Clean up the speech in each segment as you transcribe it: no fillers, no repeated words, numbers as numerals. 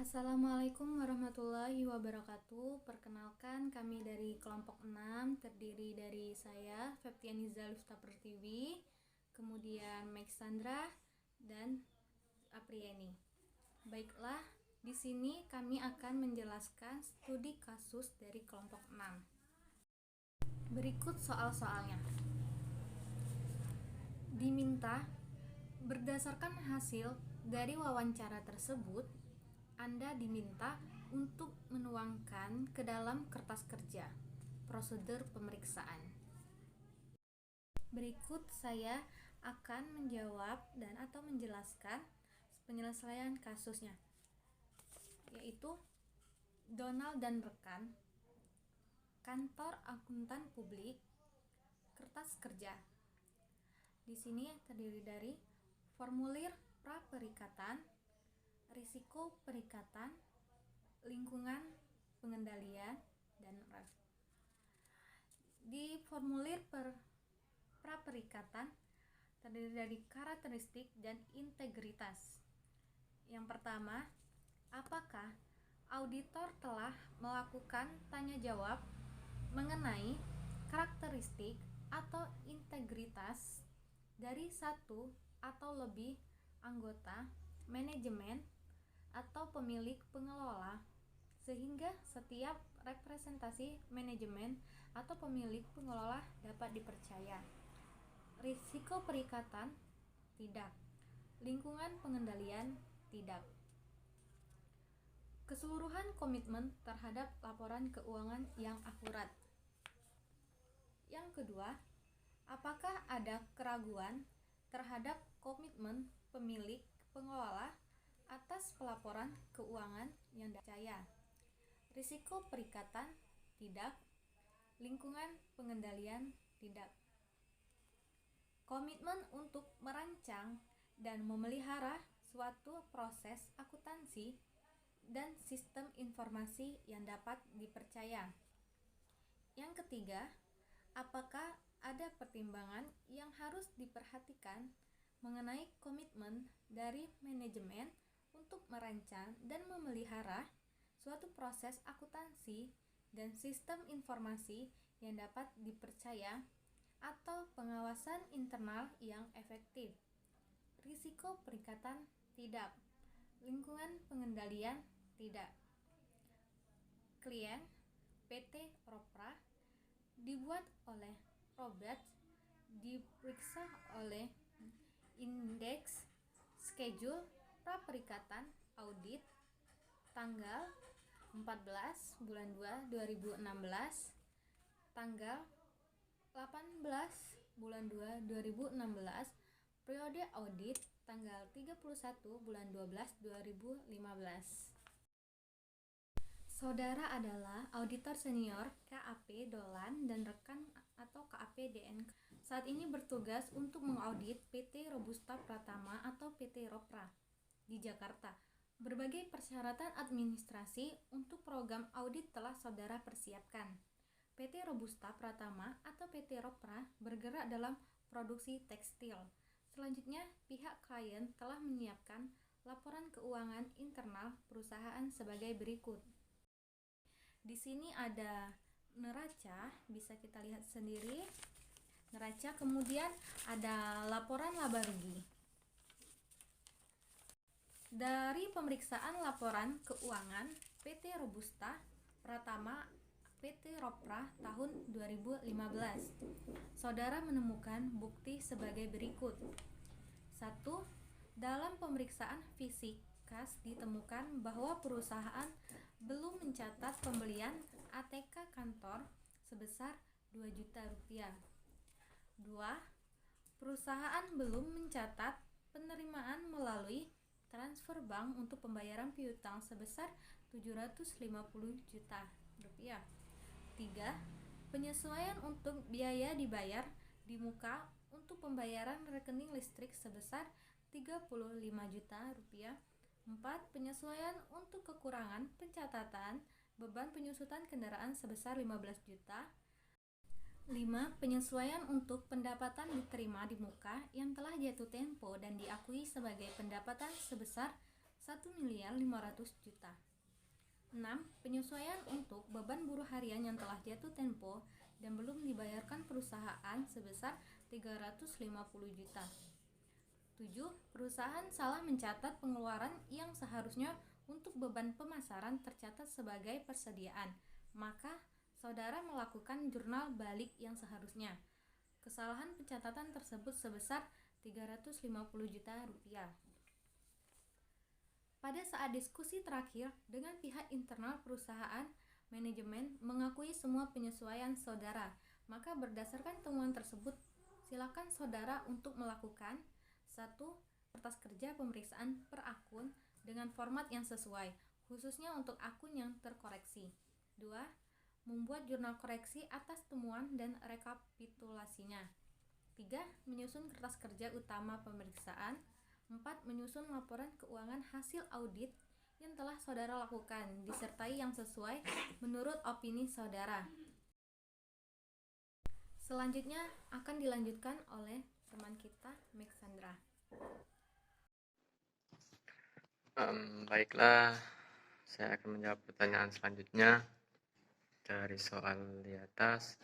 Assalamualaikum warahmatullahi wabarakatuh. Perkenalkan, kami dari kelompok 6 terdiri dari saya, Feptianiza Lufta Pertiwi, kemudian Max Sandra dan Apriani. Baiklah, di sini kami akan menjelaskan studi kasus dari kelompok 6. Berikut soal-soalnya. Diminta berdasarkan hasil dari wawancara tersebut, Anda diminta untuk menuangkan ke dalam kertas kerja prosedur pemeriksaan. Berikut saya akan menjawab dan atau menjelaskan penyelesaian kasusnya, yaitu Donald dan rekan, kantor akuntan publik, kertas kerja. Di sini terdiri dari formulir pra-perikatan, risiko perikatan, lingkungan pengendalian, dan ref. Di formulir pra-perikatan terdiri dari karakteristik dan integritas. Yang pertama, apakah auditor telah melakukan tanya jawab mengenai karakteristik atau integritas dari satu atau lebih anggota manajemen atau pemilik pengelola, sehingga setiap representasi manajemen atau pemilik pengelola dapat dipercaya. Risiko perikatan, tidak. Lingkungan pengendalian, tidak. Keseluruhan komitmen terhadap laporan keuangan yang akurat. Yang kedua, apakah ada keraguan terhadap komitmen pemilik pengelola atas pelaporan keuangan yang dipercaya? Risiko perikatan, tidak. Lingkungan pengendalian, tidak. Komitmen untuk merancang dan memelihara suatu proses akuntansi dan sistem informasi yang dapat dipercaya. Yang ketiga, apakah ada pertimbangan yang harus diperhatikan mengenai komitmen dari manajemen untuk merancang dan memelihara suatu proses akuntansi dan sistem informasi yang dapat dipercaya, atau pengawasan internal yang efektif? Risiko perikatan, tidak. Lingkungan pengendalian, tidak. Klien PT Ropra dibuat oleh Robert, diperiksa oleh Indeks Schedule pra-perikatan audit tanggal 14 bulan 2 2016, tanggal 18 bulan 2 2016, periode audit tanggal 31 bulan 12 2015. Saudara adalah auditor senior KAP Dolan dan rekan atau KAP DN. Saat ini bertugas untuk mengaudit PT Robusta Pratama atau PT Ropra di Jakarta. Berbagai persyaratan administrasi untuk program audit telah saudara persiapkan. PT Robusta Pratama atau PT Ropra bergerak dalam produksi tekstil. Selanjutnya, pihak klien telah menyiapkan laporan keuangan internal perusahaan sebagai berikut. Di sini ada neraca, bisa kita lihat sendiri. Neraca, kemudian ada laporan laba rugi. Dari pemeriksaan laporan keuangan PT Robusta Pratama PT Ropra tahun 2015, saudara menemukan bukti sebagai berikut. 1. Dalam pemeriksaan fisik kas ditemukan bahwa perusahaan belum mencatat pembelian ATK kantor sebesar 2 juta rupiah. 2. Perusahaan belum mencatat penerimaan melalui transfer bank untuk pembayaran piutang sebesar 750 juta rupiah. 3. Penyesuaian untuk biaya dibayar di muka untuk pembayaran rekening listrik sebesar 35 juta rupiah. 4. Penyesuaian untuk kekurangan pencatatan beban penyusutan kendaraan sebesar 15 juta. 5. Penyesuaian untuk pendapatan diterima di muka yang telah jatuh tempo dan diakui sebagai pendapatan sebesar 1.500.000.000. 6. Penyesuaian untuk beban buruh harian yang telah jatuh tempo dan belum dibayarkan perusahaan sebesar 350 juta. 7. Perusahaan salah mencatat pengeluaran yang seharusnya untuk beban pemasaran tercatat sebagai persediaan, maka saudara melakukan jurnal balik yang seharusnya. Kesalahan pencatatan tersebut sebesar 350 juta rupiah. Pada saat diskusi terakhir dengan pihak internal perusahaan, manajemen mengakui semua penyesuaian saudara. Maka berdasarkan temuan tersebut, silakan saudara untuk melakukan 1. Kertas kerja pemeriksaan per akun dengan format yang sesuai, khususnya untuk akun yang terkoreksi. 2. Membuat jurnal koreksi atas temuan dan rekapitulasinya. 3. Menyusun kertas kerja utama pemeriksaan. 4. Menyusun laporan keuangan hasil audit yang telah saudara lakukan, disertai yang sesuai menurut opini saudara. Selanjutnya akan dilanjutkan oleh teman kita, Mek Sandra. Baiklah, saya akan menjawab pertanyaan selanjutnya dari soal di atas.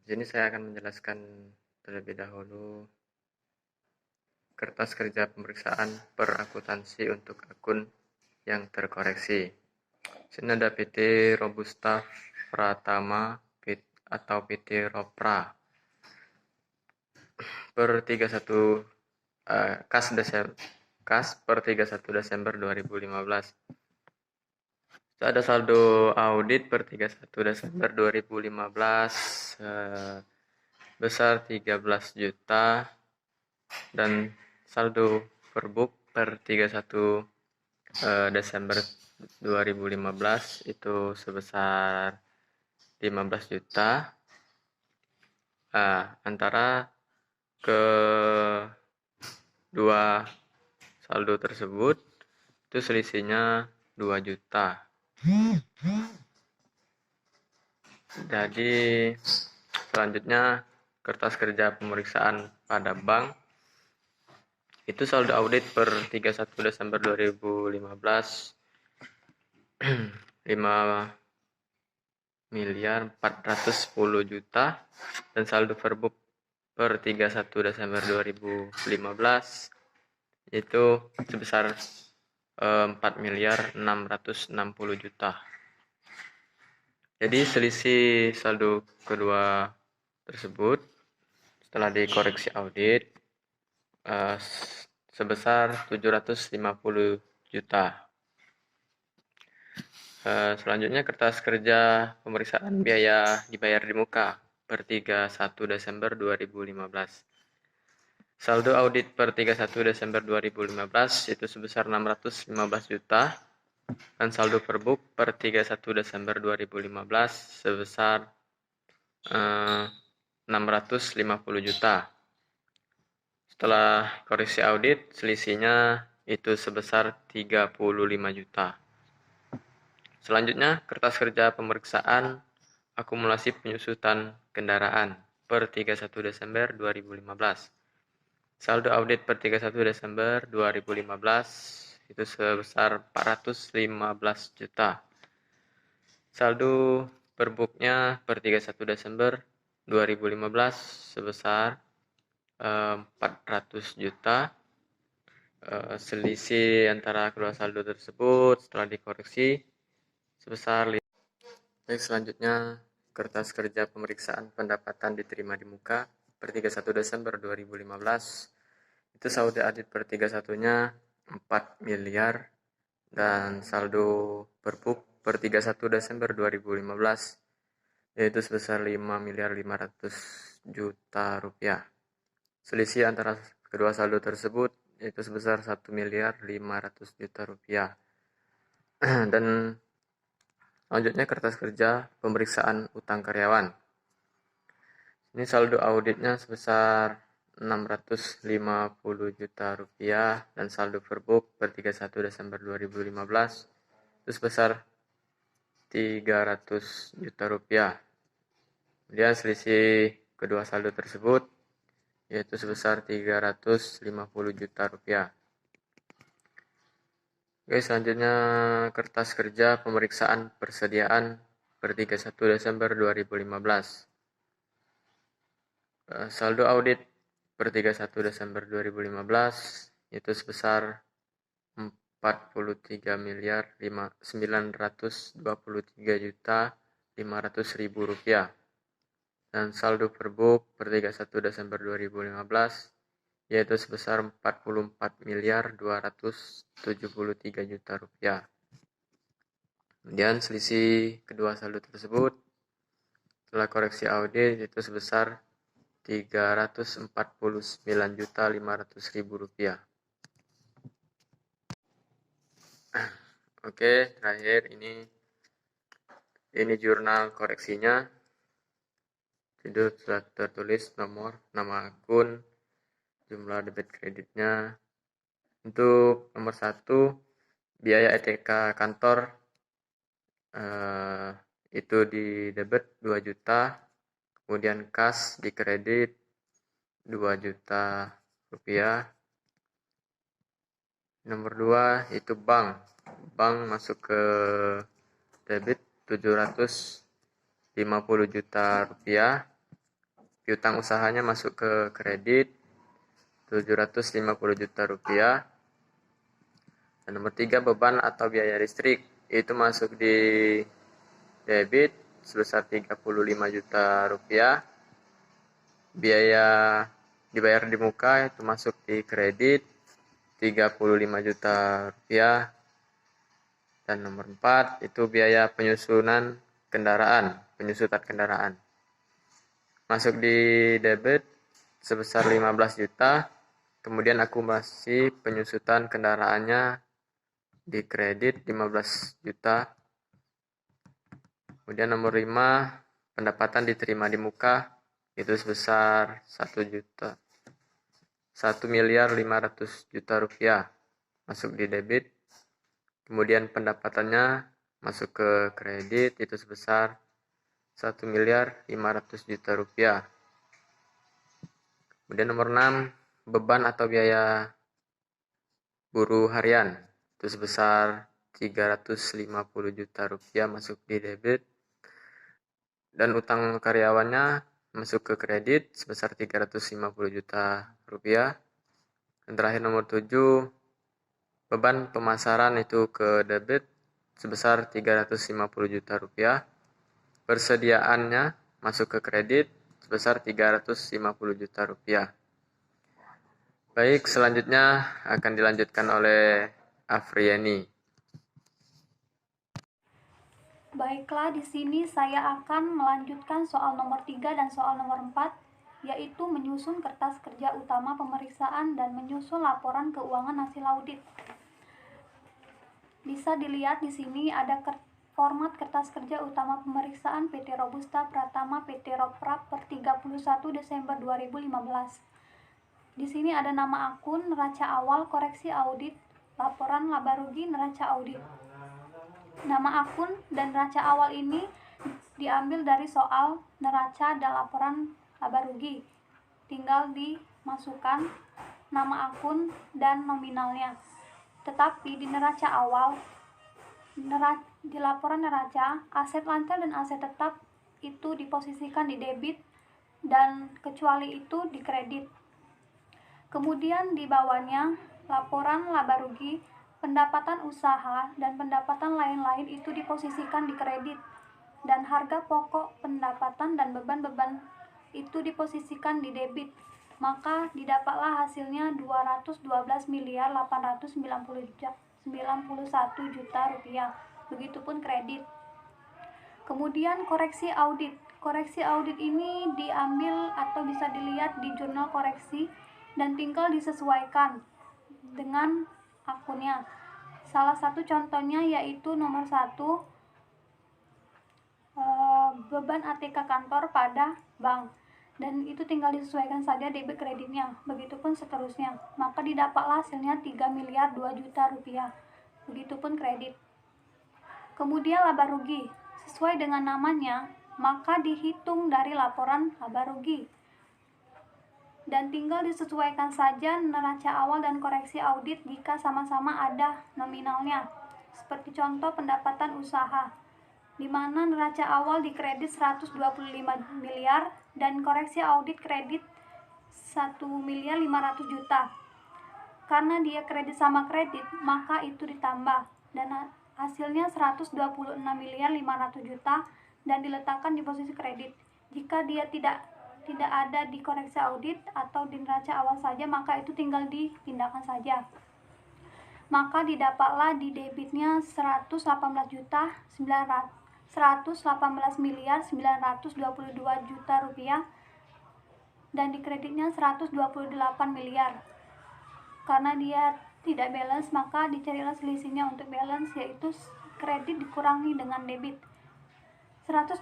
Jadi saya akan menjelaskan terlebih dahulu kertas kerja pemeriksaan per akuntansi untuk akun yang terkoreksi. Sini ada PT Robusta Pratama atau PT Ropra per 31 kas per 31 Desember 2015. Ada saldo audit per 31 Desember 2015 besar 13 juta dan saldo perbuk per 31 Desember 2015 itu sebesar 15 juta. Antara kedua saldo tersebut itu selisihnya 2 juta. Jadi selanjutnya kertas kerja pemeriksaan pada bank itu saldo audit per 31 Desember 2015 5.410 juta dan saldo verbuk per 31 Desember 2015 itu sebesar 4.660 juta. Jadi selisih saldo kedua tersebut setelah dikoreksi audit sebesar 750 juta. Selanjutnya kertas kerja pemeriksaan biaya dibayar di muka per 31 Desember 2015. Saldo audit per 31 Desember 2015 itu sebesar 615 juta dan saldo perbuk per 31 Desember 2015 sebesar 650 juta. Setelah koreksi audit, selisihnya itu sebesar 35 juta. Selanjutnya, kertas kerja pemeriksaan akumulasi penyusutan kendaraan per 31 Desember 2015. Saldo audit per 31 Desember 2015 itu sebesar 415 juta. Saldo perbuknya per 31 Desember 2015 sebesar 400 juta. Selisih antara kedua saldo tersebut setelah dikoreksi sebesar. Baik, selanjutnya kertas kerja pemeriksaan pendapatan diterima di muka per 31 Desember 2015 itu saldo audit per 31-nya 4 miliar dan saldo perbuk per 31 Desember 2015 yaitu sebesar 5.500 juta rupiah. Selisih antara kedua saldo tersebut yaitu sebesar 1.500 juta rupiah. Dan selanjutnya kertas kerja pemeriksaan utang karyawan. Ini saldo auditnya sebesar 650 juta rupiah dan saldo verbuk per 31 Desember 2015 itu sebesar 300 juta rupiah. Kemudian selisih kedua saldo tersebut yaitu sebesar 350 juta rupiah. Oke, selanjutnya kertas kerja pemeriksaan persediaan per 31 Desember 2015. Saldo audit per 31 Desember 2015 itu sebesar 43 miliar 923.500.000 rupiah. Dan saldo perbuk per 31 Desember 2015 yaitu sebesar 44 miliar 273 juta rupiah. Kemudian selisih kedua saldo tersebut setelah koreksi audit itu sebesar 349.500.000 rupiah. Oke, terakhir ini jurnal koreksinya. Judul sudah tertulis nomor, nama akun, jumlah debit kreditnya. Untuk nomor 1, biaya ETK kantor itu di debit 2 juta, kemudian kas di kredit 2 juta rupiah. Nomor 2 itu bank masuk ke debit 750 juta rupiah. Piutang usahanya masuk ke kredit 750 juta rupiah. Dan nomor 3 beban atau biaya listrik itu masuk di debit sebesar 35 juta rupiah. Biaya dibayar di muka itu masuk di kredit 35 juta rupiah. Dan nomor 4 itu biaya penyusutan kendaraan. Masuk di debit sebesar 15 juta, kemudian akumulasi penyusutan kendaraannya di kredit 15 juta. Kemudian nomor 5, pendapatan diterima di muka itu sebesar 1.500.000.000 rupiah masuk di debit. Kemudian pendapatannya masuk ke kredit itu sebesar 1.500.000.000 rupiah. Kemudian nomor 6, beban atau biaya buruh harian itu sebesar 350 juta rupiah masuk di debit. Dan utang karyawannya masuk ke kredit sebesar 350 juta rupiah. Dan terakhir nomor 7, beban pemasaran itu ke debit sebesar 350 juta rupiah. Persediaannya masuk ke kredit sebesar 350 juta rupiah. Baik, selanjutnya akan dilanjutkan oleh Afrieni. Baiklah, di sini saya akan melanjutkan soal nomor 3 dan soal nomor 4, yaitu menyusun kertas kerja utama pemeriksaan dan menyusun laporan keuangan hasil audit. Bisa dilihat di sini ada format kertas kerja utama pemeriksaan PT Robusta Pratama PT Roprap per 31 Desember 2015. Di sini ada nama akun, neraca awal, koreksi audit, laporan laba rugi, neraca audit. Nama akun dan neraca awal ini diambil dari soal neraca dan laporan laba rugi. Tinggal dimasukkan nama akun dan nominalnya. Tetapi di neraca awal, di laporan neraca, aset lancar dan aset tetap itu diposisikan di debit dan kecuali itu di kredit. Kemudian di bawahnya, laporan laba rugi, pendapatan usaha dan pendapatan lain-lain itu diposisikan di kredit, dan harga pokok pendapatan dan beban-beban itu diposisikan di debit. Maka didapatlah hasilnya 212.891 juta rupiah. Begitupun kredit. Kemudian koreksi audit. Koreksi audit ini diambil atau bisa dilihat di jurnal koreksi dan tinggal disesuaikan dengan akunnya. Salah satu contohnya yaitu nomor 1, beban ATK kantor pada bank, dan itu tinggal disesuaikan saja debit kreditnya. Begitupun seterusnya, maka didapatlah hasilnya 3.002 juta rupiah. Begitupun kredit. Kemudian laba rugi, sesuai dengan namanya, maka dihitung dari laporan laba rugi. dan tinggal disesuaikan saja neraca awal dan koreksi audit jika sama-sama ada nominalnya. Seperti contoh pendapatan usaha, di mana neraca awal dikredit 125 miliar dan koreksi audit kredit 1.500.000.000. Karena dia kredit sama kredit, maka itu ditambah dan hasilnya 126.500.000.000 dan diletakkan di posisi kredit. Jika dia tidak ada di koreksi audit atau di neraca awal saja, maka itu tinggal dipindahkan saja. Maka didapatlah di debitnya 118.922.000.000 rupiah dan di kreditnya 128 miliar. Karena dia tidak balance, maka dicarilah selisihnya untuk balance, yaitu kredit dikurangi dengan debit. 128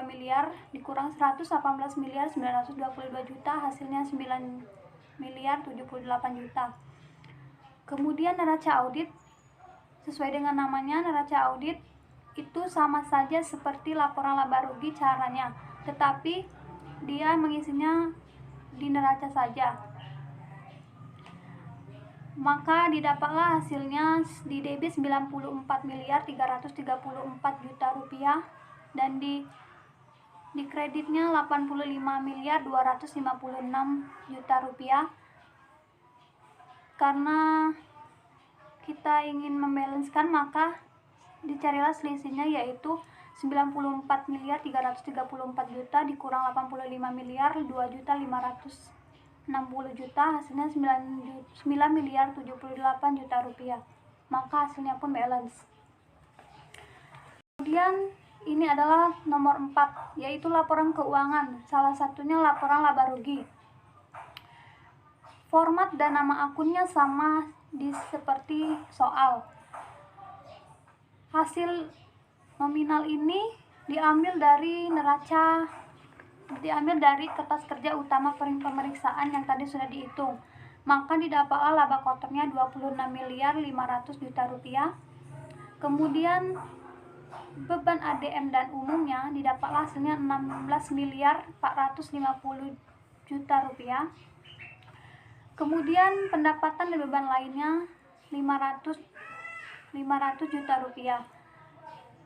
miliar dikurang 118.922.000.000, hasilnya 9.078.000.000. Kemudian neraca audit, sesuai dengan namanya, neraca audit itu sama saja seperti laporan laba rugi caranya, tetapi dia mengisinya di neraca saja. Maka didapatlah hasilnya di debit 94.334.000.000 rupiah dan di kreditnya 85.256.000.000 rupiah. Karena kita ingin membalanskan, maka dicarilah selisihnya, yaitu 94.334.000.000 dikurang 85.2.560.000.000, hasilnya 9.078.000.000 rupiah. Maka hasilnya pun balance. Kemudian ini adalah nomor 4, yaitu laporan keuangan, salah satunya laporan laba rugi. Format dan nama akunnya sama seperti soal. Hasil nominal ini diambil dari kertas kerja utama pemeriksaan yang tadi sudah dihitung. Maka didapatlah laba kotornya 26.500.000.000 rupiah. Kemudian beban ADM dan umumnya didapatlah hasilnya 16.450.000.000 rupiah. Kemudian pendapatan dan beban lainnya 500 juta rupiah.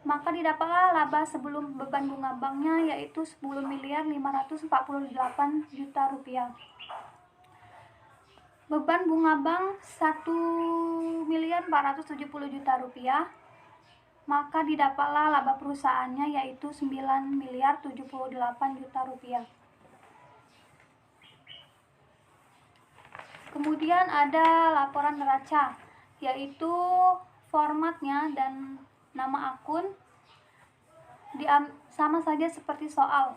Maka didapatlah laba sebelum beban bunga banknya, yaitu 10.548.000.000 rupiah. Beban bunga bank 1.470.000.000 rupiah. Maka didapatlah laba perusahaannya, yaitu 9.078.000.000 rupiah. Kemudian ada laporan neraca, yaitu formatnya dan nama akun sama saja seperti soal,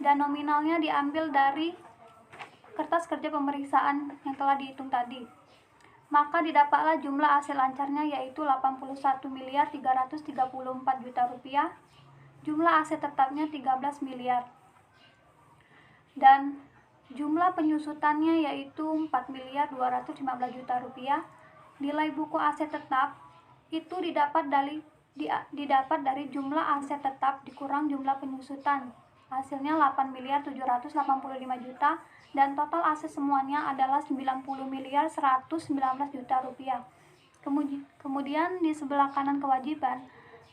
dan nominalnya diambil dari kertas kerja pemeriksaan yang telah dihitung tadi. Maka didapatlah jumlah aset lancarnya, yaitu 81.334.000.000 rupiah, jumlah aset tetapnya 13 miliar, dan jumlah penyusutannya yaitu 4.215.000.000 rupiah. Nilai buku aset tetap itu didapat dari jumlah aset tetap dikurang jumlah penyusutan, hasilnya 8.785.000.000, dan total aset semuanya adalah 90.119.000.000 rupiah. Kemudian di sebelah kanan kewajiban,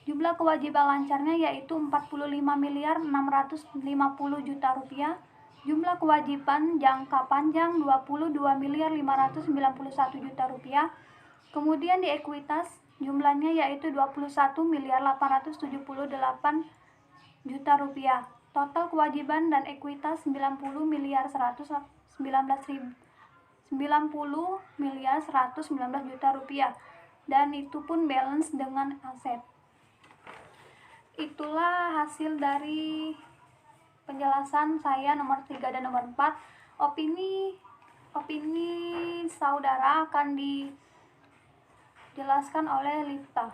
jumlah kewajiban lancarnya yaitu 45.650.000.000 rupiah. Jumlah kewajiban jangka panjang 22.591.000.000 rupiah. Kemudian di ekuitas jumlahnya yaitu 21.878.000.000 rupiah. Total kewajiban dan ekuitas 90.119.000.000 rupiah, dan itu pun balance dengan aset. Itulah hasil dari penjelasan saya nomor 3 dan nomor 4. Opini saudara akan dijelaskan oleh Lifta.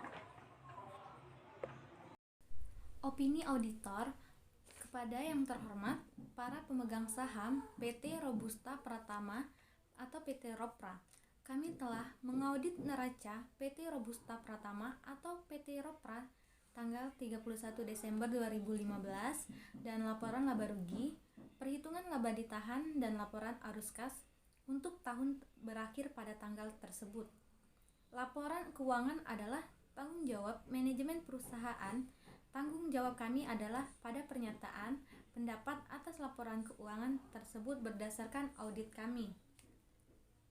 Opini auditor. Kepada yang terhormat para pemegang saham PT Robusta Pratama atau PT Ropra, kami telah mengaudit neraca PT Robusta Pratama atau PT Ropra tanggal 31 Desember 2015 dan laporan laba rugi, perhitungan laba ditahan dan laporan arus kas untuk tahun berakhir pada tanggal tersebut. Laporan keuangan adalah tanggung jawab manajemen perusahaan. Tanggung jawab kami adalah pada pernyataan pendapat atas laporan keuangan tersebut berdasarkan audit kami.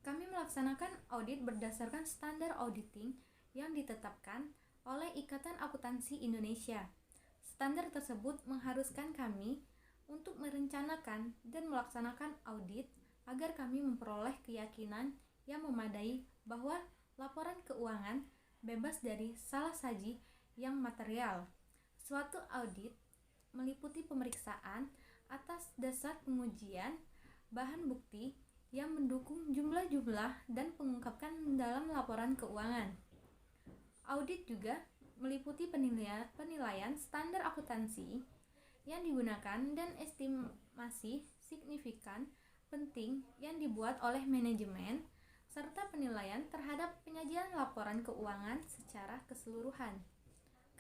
Kami melaksanakan audit berdasarkan standar auditing yang ditetapkan oleh Ikatan Akuntansi Indonesia. Standar tersebut mengharuskan kami untuk merencanakan dan melaksanakan audit agar kami memperoleh keyakinan yang memadai bahwa laporan keuangan bebas dari salah saji yang material. Suatu audit meliputi pemeriksaan atas dasar pengujian bahan bukti yang mendukung jumlah-jumlah dan pengungkapkan dalam laporan keuangan. Audit juga meliputi penilaian standar akuntansi yang digunakan dan estimasi signifikan penting yang dibuat oleh manajemen serta penilaian terhadap penyajian laporan keuangan secara keseluruhan.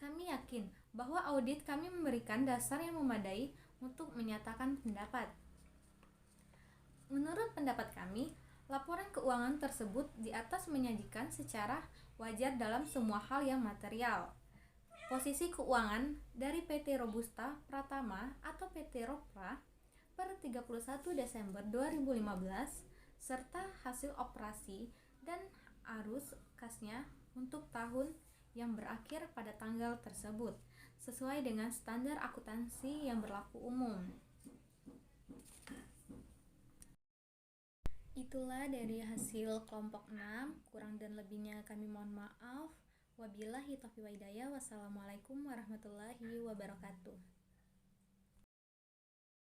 Kami yakin bahwa audit kami memberikan dasar yang memadai untuk menyatakan pendapat. Menurut pendapat kami, laporan keuangan tersebut di atas menyajikan secara wajar dalam semua hal yang material. Posisi keuangan dari PT Robusta Pratama atau PT Ropra per 31 Desember 2015 serta hasil operasi dan arus kasnya untuk tahun yang berakhir pada tanggal tersebut sesuai dengan standar akuntansi yang berlaku umum. Itulah dari hasil kelompok 6, kurang dan lebihnya kami mohon maaf. Wabillahi taufiq wal hidayah. Wassalamualaikum warahmatullahi wabarakatuh.